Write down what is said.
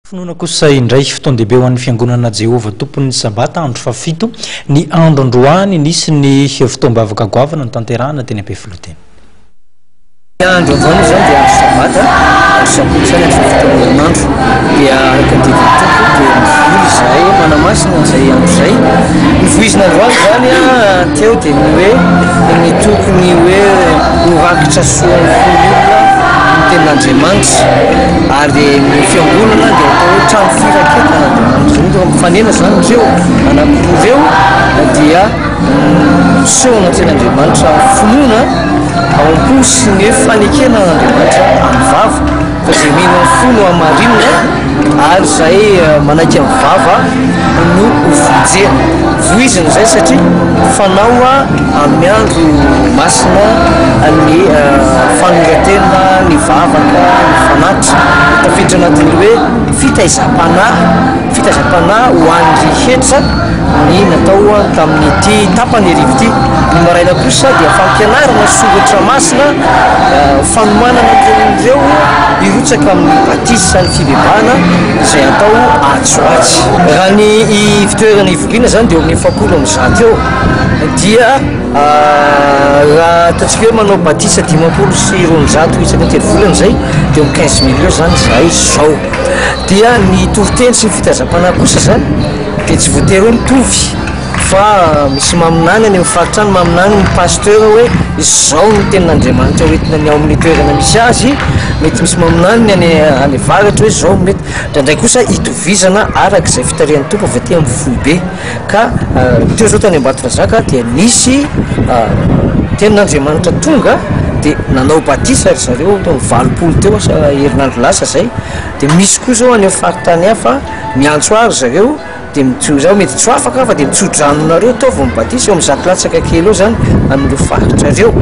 Finoana kosa indray fotoan-dehibe ho an'ny fiangonana Jehova tompon'ny sabata andro fafito ny andro androany nisy ny fotoam-bavaka goavana ny tanterahana teny am-pefiloteny. Andro androany zany dia andro sabata sabotsy ny fotoan'andro dia araka ny tompo dia mivory izay manamasina izay andro izay nivoizina androany zany teo dia ny hoe ny tokony hoe horakitra soan'ny olona tenin'Andriamanitra ary ny fiangonana dia atao hoe trano firaketana dia mifanena zany ireo anamporeo dia misehoana tenin'Andriamanitra finoana ao am-po sy ny hoe fanekena an'Andriamanitra amin'ny vava fa izay mino ny fono amarinina ary izay manaiky amin'ny vava no hofonjena voizina izay satria fanao amin'ny andro masina ny fanoratena ny vavaka ny fanatitra tafiditra anatin'ny hoe fitaizam-panahy ho an'ny rehetra ny natao tamin'ity tapany arivo ity ny maraina kosa dia fampianarana soratra masina fanomanana ireo irotsaka amin'ny batisa ny fibebahana izay atao atsoatsy raha ny fitoerana ivoriana zany dia amin'ny efapolo amin'ny zato eo dia raha ataontsika hoe manao batisa 50 sy 200 isaka ny telo-volana zay dia amin'ny 15 000 eo zany zay zao dia ny toriteny sy ny fitazam-panahy kosa zany dia tsy voatery hoe mitovy fa misy maminany any amin'ny faritrany maminany ny pasteur hoe izao ny tenin'Andriamanitra hoentina ny ao amin'ny toerana misy azy mety misy maminany any avaratra hoe izao mety ndraindray kosa itovizana araka izay fitarian'ny tompo avy aty amin'ny foibe ka teo zao tany Ambatondrazaka dia nisy tenin'Andriamanitra tonga dia nanao batisa ry zareo tao 20 teo herinandro lasa zay dia misy koa zao any amin'ny faritany hafa miantso ary zareo dia zao mety tsy afaka fa dia mitso-dranonareo tao vao mibatisa eo amin'ny 100 latsaka kely eo zany amin'ireo faritra ireo